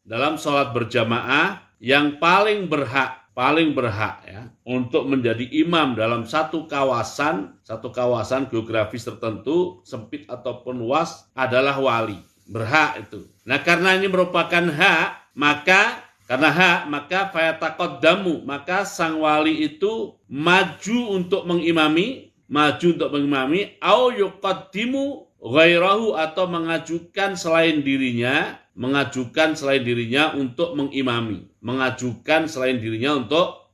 dalam sholat berjamaah yang paling berhak ya untuk menjadi imam dalam satu kawasan geografis tertentu, sempit ataupun luas, adalah wali. Berhak itu. Nah, karena ini merupakan hak, maka fayataqaddamu, maka sang wali itu maju untuk mengimami, au yuqaddimu ghairahu, atau mengajukan selain dirinya untuk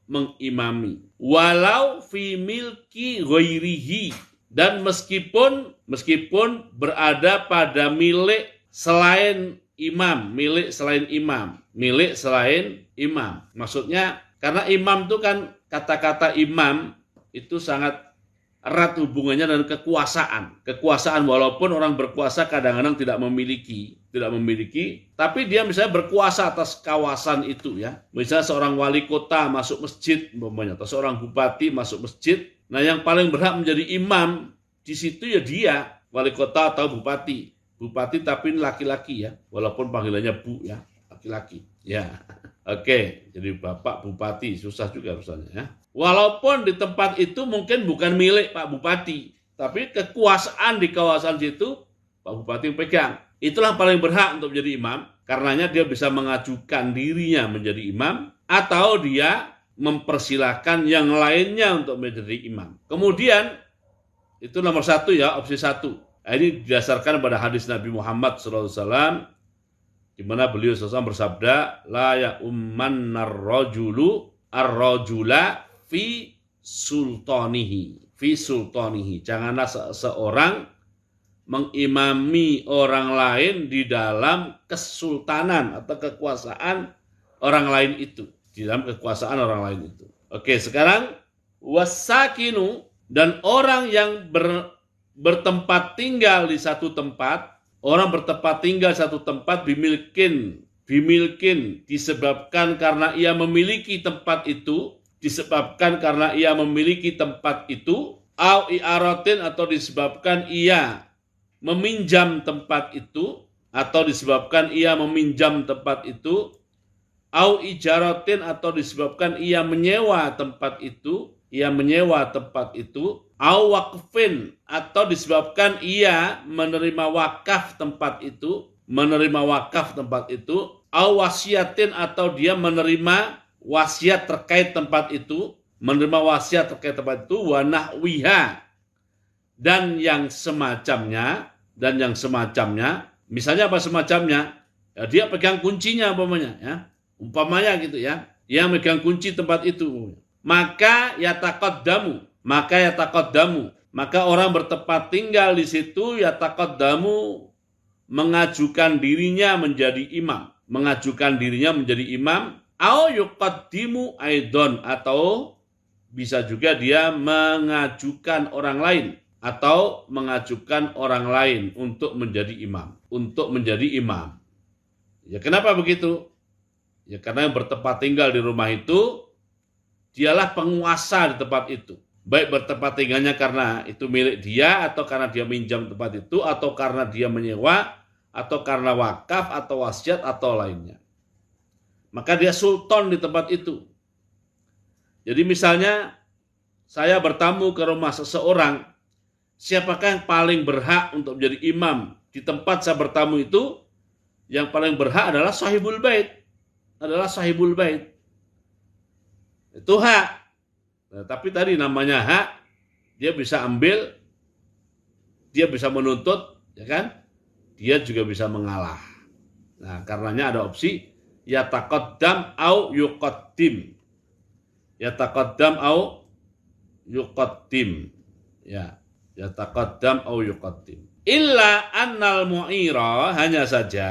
mengimami. Walau fi milki ghairihi, dan meskipun berada pada milik selain imam. Maksudnya, karena imam itu kan, kata-kata imam itu sangat erat hubungannya dengan kekuasaan. Walaupun orang berkuasa kadang-kadang tidak memiliki, tapi dia misalnya berkuasa atas kawasan itu ya. Misalnya seorang wali kota masuk masjid umpamanya, atau seorang bupati masuk masjid. Nah, yang paling berhak menjadi imam di situ ya dia, wali kota atau bupati. Bupati tapi laki-laki ya, walaupun panggilannya Bu ya, laki-laki. Ya. Oke, jadi Bapak Bupati, susah juga urusannya ya. Walaupun di tempat itu mungkin bukan milik Pak Bupati, tapi kekuasaan di kawasan situ Pak Bupati pegang. Itulah paling berhak untuk menjadi imam, karenanya dia bisa mengajukan dirinya menjadi imam, atau dia mempersilahkan yang lainnya untuk menjadi imam. Kemudian, itu nomor satu ya, opsi satu. Ini didasarkan pada hadis Nabi Muhammad SAW, di mana beliau SAW bersabda, la ya'ummannar rajulu ar-rajula fi sultanihi. Janganlah seseorang mengimami orang lain di dalam kesultanan atau kekuasaan orang lain itu. Oke, sekarang wasakinu, dan orang yang bertempat tinggal di satu tempat, bimilkin disebabkan karena ia memiliki tempat itu, au i'aratin, atau disebabkan ia meminjam tempat itu, au ijaratin, atau disebabkan ia menyewa tempat itu, au waqfin, atau disebabkan ia menerima wakaf tempat itu, au wasiatin, atau dia menerima wasiat terkait tempat itu, wa nahwiha, dan yang semacamnya. Misalnya apa semacamnya? Ya, dia pegang kuncinya umpamanya gitu ya. Yang megang kunci tempat itu. Maka orang bertempat tinggal di situ yataqaddamu, mengajukan dirinya menjadi imam, au yuqaddimu aidon, atau bisa juga dia mengajukan orang lain untuk menjadi imam. Ya, kenapa begitu? Ya, karena yang bertempat tinggal di rumah itu dialah penguasa di tempat itu. Baik bertempat tinggalnya karena itu milik dia, atau karena dia minjam tempat itu, atau karena dia menyewa, atau karena wakaf, atau wasiat, atau lainnya. Maka dia sultan di tempat itu. Jadi misalnya saya bertamu ke rumah seseorang, siapakah yang paling berhak untuk menjadi imam di tempat saya bertamu itu? Yang paling berhak adalah sahibul bait. Itu hak. Nah, tapi tadi namanya hak, dia bisa ambil, dia bisa menuntut, ya kan? Dia juga bisa mengalah. Nah, karenanya ada opsi yataqaddam au yuqaddim. Ya, yataqaddam au yuqaddim. Illa annal mu'ira, hanya saja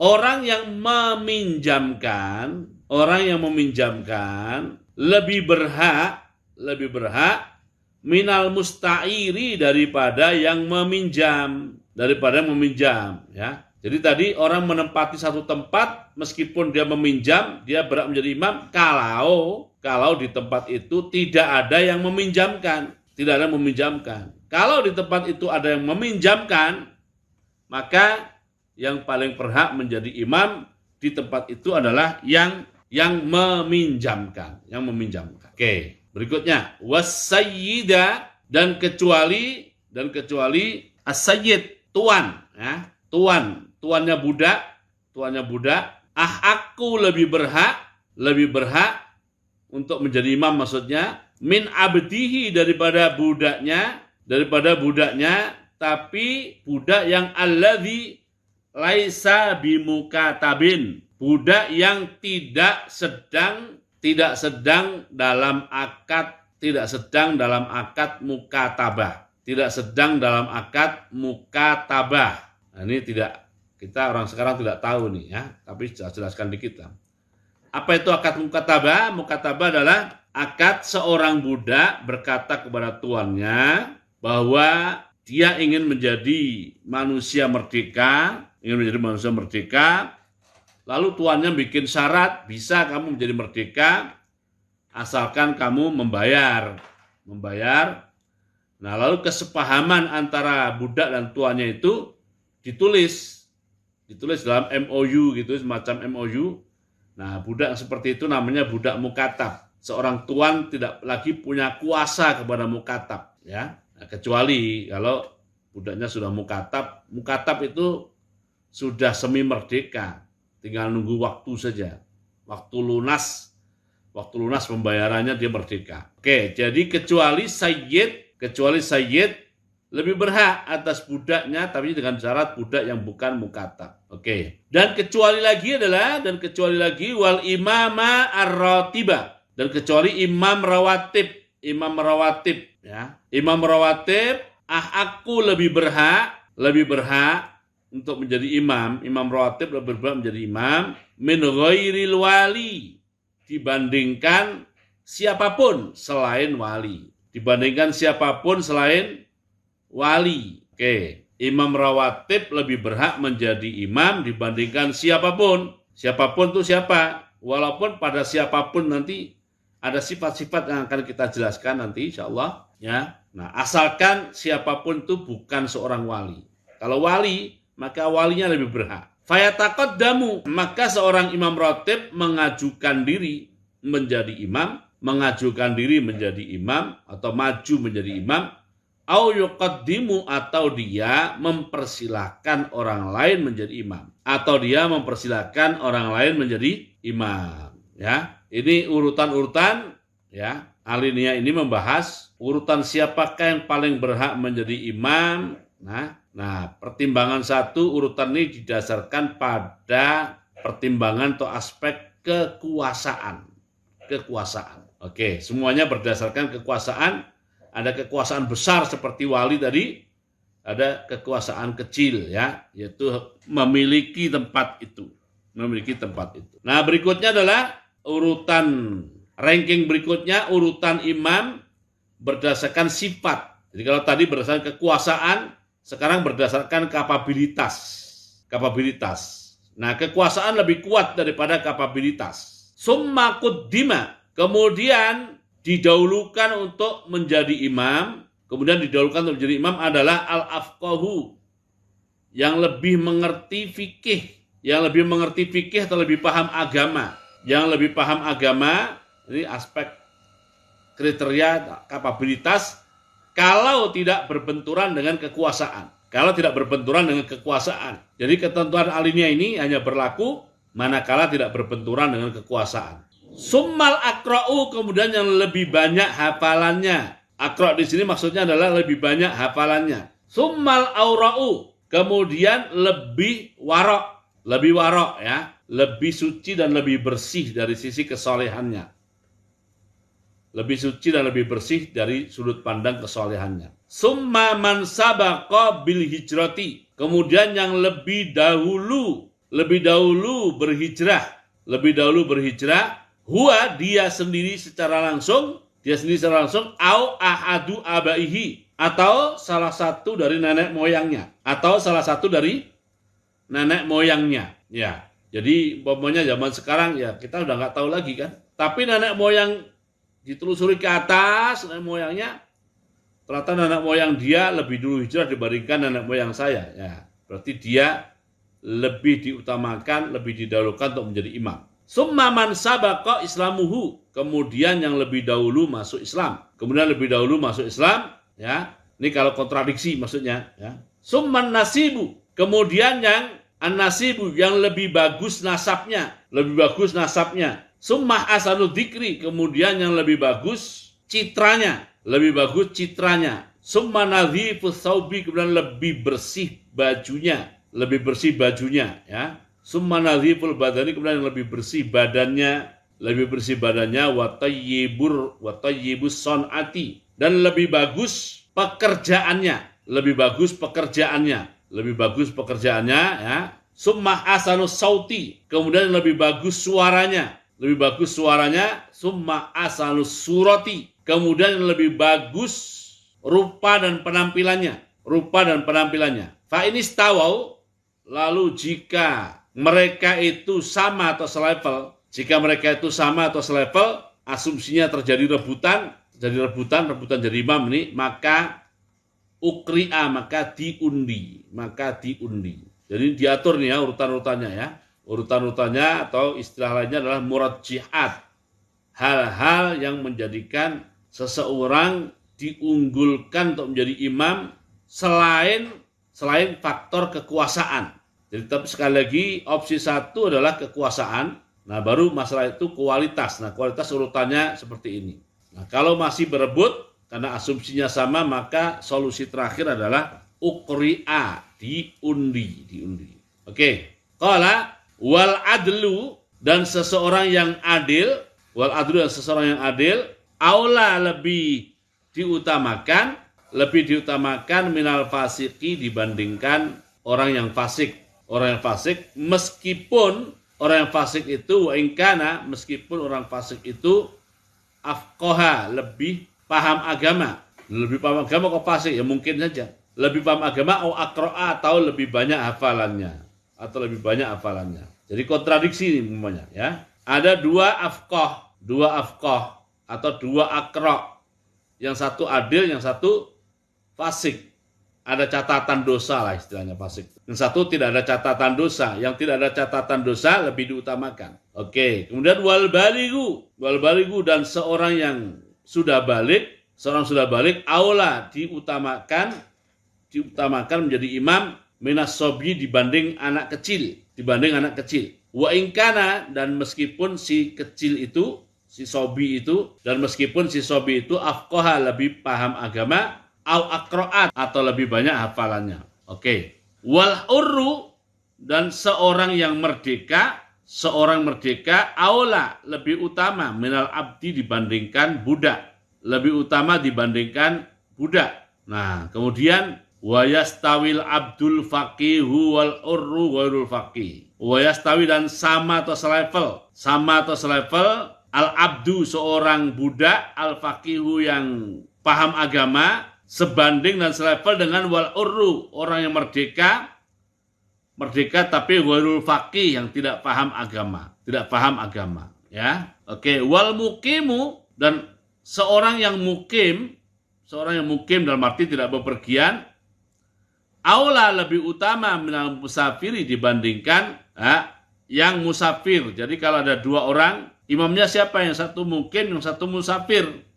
orang yang meminjamkan lebih berhak minal musta'iri, daripada yang meminjam ya. Jadi tadi orang menempati satu tempat, meskipun dia meminjam, dia berhak menjadi imam kalau di tempat itu tidak ada yang meminjamkan. Kalau di tempat itu ada yang meminjamkan, maka yang paling berhak menjadi imam di tempat itu adalah yang meminjamkan, Oke, berikutnya wasayyida, dan kecuali as-sayyid, tuan, ya. Tuannya budak, aku lebih berhak untuk menjadi imam, maksudnya min abdihi, daripada budaknya, tapi budak yang alladzi laisa bimukatabin, budak yang tidak sedang dalam akad mukatabah. Nah, ini kita orang sekarang tidak tahu nih ya, tapi jelaskan dikit lah. Apa itu akad mukatabah? Mukatabah adalah akad seorang budak berkata kepada tuannya bahwa dia ingin menjadi manusia merdeka, lalu tuannya bikin syarat, bisa kamu menjadi merdeka asalkan kamu membayar. Nah, lalu kesepahaman antara budak dan tuannya itu ditulis dalam MOU gitu, semacam MOU. Nah, budak seperti itu namanya budak mukatab. Seorang tuan tidak lagi punya kuasa kepada mukatab, ya. Nah, kecuali kalau budaknya sudah mukatab itu sudah semi merdeka, tinggal nunggu waktu saja. Waktu lunas pembayarannya dia merdeka. Oke, jadi kecuali sayyid lebih berhak atas budaknya, tapi dengan syarat budak yang bukan mukatab. Oke. Dan kecuali lagi wal imama ar-ratiba, dan kecuali imam rawatib, ya. Imam rawatib, aku lebih berhak untuk menjadi imam rawatib lebih berhak menjadi imam min ghairil wali, dibandingkan siapapun selain wali. Oke, imam rawatib lebih berhak menjadi imam dibandingkan siapapun. Siapapun itu siapa? Walaupun pada siapapun nanti ada sifat-sifat yang akan kita jelaskan nanti insyaallah, ya. Nah, asalkan siapapun itu bukan seorang wali. Kalau wali, maka walinya lebih berhak. Fayataqaddamu, maka seorang imam rawatib mengajukan diri menjadi imam atau maju menjadi imam, au yuqaddimu, atau dia mempersilahkan orang lain menjadi imam, ya. Ini urutan-urutan, ya. Alinea ini membahas urutan siapakah yang paling berhak menjadi imam. Nah, pertimbangan satu, urutan ini didasarkan pada pertimbangan atau aspek kekuasaan. Oke, semuanya berdasarkan kekuasaan. Ada kekuasaan besar seperti wali tadi, ada kekuasaan kecil, ya, yaitu memiliki tempat itu. Nah, berikutnya adalah ranking berikutnya, urutan imam berdasarkan sifat. Jadi kalau tadi berdasarkan kekuasaan, sekarang berdasarkan kapabilitas. Nah, kekuasaan lebih kuat daripada kapabilitas. Summa quddima, kemudian didahulukan untuk menjadi imam, adalah al-afqahu, yang lebih mengerti fikih atau lebih paham agama. Ini aspek kriteria kapabilitas kalau tidak berbenturan dengan kekuasaan. Jadi ketentuan alinea ini hanya berlaku manakala tidak berbenturan dengan kekuasaan. Summal akra'u, kemudian yang lebih banyak hafalannya. Akra' di sini maksudnya adalah lebih banyak hafalannya. Summal aura'u, kemudian lebih warok, ya, lebih suci dan lebih bersih dari sisi kesolehannya. Lebih suci dan lebih bersih dari sudut pandang kesolehannya. Summa man sabaqa bil hijrati, kemudian yang lebih dahulu berhijrah, huwa, dia sendiri secara langsung, au ahadu abaihi, atau salah satu dari nenek moyangnya, ya. Jadi umpamanya zaman sekarang ya kita udah nggak tahu lagi kan, tapi nenek moyang ditelusuri ke atas, nenek moyangnya, ternyata nenek moyang dia lebih dulu hijrah dibandingkan nenek moyang saya, ya. Berarti dia lebih diutamakan, lebih didahulukan untuk menjadi imam. Summa man sabaqa islamuhu, kemudian yang lebih dahulu masuk Islam. Kemudian lebih dahulu masuk Islam, ya. Ini kalau kontradiksi maksudnya, ya. Summan nasibu, kemudian yang an-nasibu yang lebih bagus nasabnya, Summa asanu dzikri, kemudian yang lebih bagus citranya, Summa nadhifus saubi, kemudian lebih bersih bajunya, ya. Summa nadhiful badani, kemudian yang lebih bersih badannya, wa tayyibus son'ati, dan lebih bagus pekerjaannya, ya. Summa asanus sauti, kemudian lebih bagus suaranya, summa asanus surati, kemudian lebih bagus rupa dan penampilannya. Fa ini stawau, lalu jika mereka itu sama atau selevel, asumsinya terjadi rebutan jadi imam ini, maka ukri'a, maka diundi. Jadi diatur nih ya urutan-urutannya atau istilah lainnya adalah murajjihat. Hal-hal yang menjadikan seseorang diunggulkan untuk menjadi imam selain faktor kekuasaan. Jadi tapi sekali lagi opsi satu adalah kekuasaan. Nah baru masalah itu kualitas. Nah kualitas urutannya seperti ini. Nah kalau masih berebut karena asumsinya sama, maka solusi terakhir adalah ukri'a, diundi. Oke. Qala wal adlu, dan seseorang yang adil, aula lebih diutamakan minal fasiki, dibandingkan orang yang fasik. Meskipun orang fasik itu afqaha, lebih paham agama kok fasik, ya mungkin saja lebih paham agama, atau akro'a, atau lebih banyak hafalannya. Jadi kontradiksi ini umpamanya, ya. Ada dua afqah atau dua akro', yang satu adil, yang satu fasik. Ada catatan dosa lah istilahnya fasik. Yang satu tidak ada catatan dosa. Yang tidak ada catatan dosa lebih diutamakan. Oke. Kemudian wal baligu, dan seorang yang sudah balik, aula diutamakan menjadi imam minas sobi, dibanding anak kecil. Wa ingkana, dan meskipun si sobi itu afqaha, lebih paham agama, au akro'at, atau lebih banyak hafalannya. Oke. Wal urru, dan seorang merdeka, aula, lebih utama minal abdi, dibandingkan budak. Nah, kemudian wayastawil abdul faqihu wal urru ghairul faqih. Wayastawi, dan sama atau selevel al abdu, seorang budak, al faqihu, yang paham agama, sebanding dan selevel dengan wal urru, orang yang merdeka tapi ghairul faqih, yang tidak paham agama, ya. Oke. Wal muqimu, dan seorang yang mukim dalam arti tidak bepergian, aula, lebih utama minal musafiri, dibandingkan yang musafir. Jadi kalau ada dua orang, imamnya siapa? Yang satu mukim, yang satu musafir.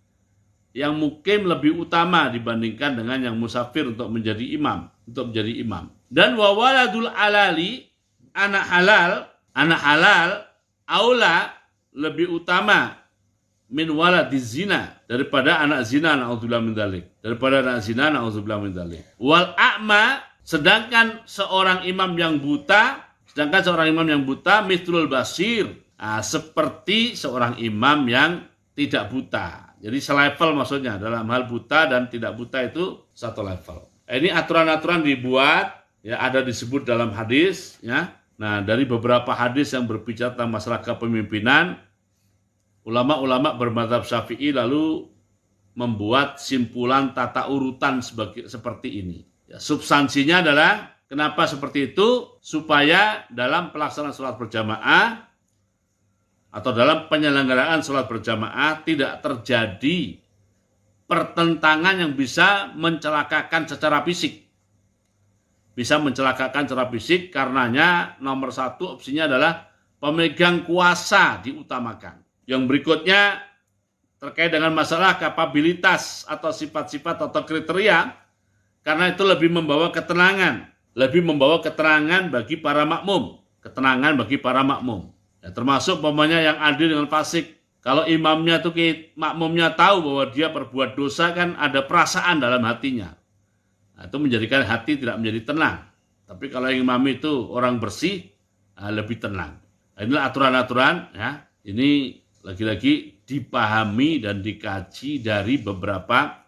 Yang mukim lebih utama dibandingkan dengan yang musafir untuk menjadi imam. Dan wawaladul alali, anak halal aula, lebih utama min waladiz zina, daripada anak zina, na'udzubillah min dzalik. Wal a'ma, sedangkan seorang imam yang buta, mithlul basir, seperti seorang imam yang tidak buta. Jadi selevel maksudnya, dalam hal buta dan tidak buta itu satu level. Ini aturan-aturan dibuat, ya, ada disebut dalam hadis, ya. Nah, dari beberapa hadis yang berbicara tentang masalah kepemimpinan, ulama-ulama bermadzhab Syafi'i lalu membuat simpulan tata urutan seperti ini. Ya, substansinya adalah kenapa seperti itu? Supaya dalam pelaksanaan sholat berjamaah atau dalam penyelenggaraan sholat berjamaah tidak terjadi pertentangan yang bisa mencelakakan secara fisik. bisa mencelakakan secara fisik. Karenanya nomor satu opsinya adalah pemegang kuasa diutamakan. Yang berikutnya terkait dengan masalah kapabilitas atau sifat-sifat atau kriteria, karena itu lebih membawa ketenangan bagi para makmum, Ya, termasuk umpamanya yang adil dengan fasik. Kalau imamnya tuh makmumnya tahu bahwa dia berbuat dosa, kan ada perasaan dalam hatinya. Nah, itu menjadikan hati tidak menjadi tenang. Tapi kalau imam itu orang bersih, lebih tenang. Nah, inilah aturan-aturan, ya. Ini lagi-lagi dipahami dan dikaji dari beberapa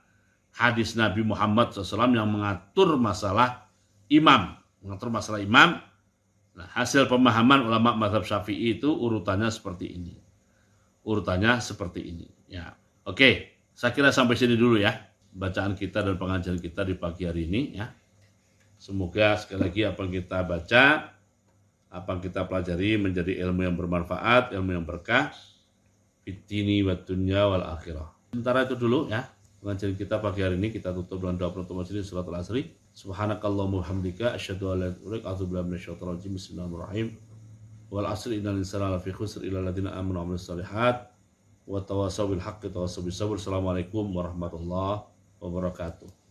hadis Nabi Muhammad SAW yang mengatur masalah imam. Nah, hasil pemahaman ulama mazhab Syafi'i itu urutannya seperti ini. Ya. Oke, saya kira sampai sini dulu ya bacaan kita dan pengajian kita di pagi hari ini ya. Semoga sekali lagi apa yang kita baca, apa yang kita pelajari menjadi ilmu yang bermanfaat, ilmu yang berkah fitini wa dunya wal akhirah. Sementara itu dulu ya. Pengajian kita pagi hari ini kita tutup dengan doa penutup majelis surat Al-Asri. Subhanakallahumma hamdika asyhadu an la ilaha illa anta astaghfiruka wa atubu ilaik. Bismillahirrahmanirrahim. Wal asri innal insana lafi khusr illa alladziina aamanu wa 'amilus shalihat wa tawassaw bil haqqi wa tawassaw bis sabr. Assalamualaikum warahmatullahi wabarakatuh.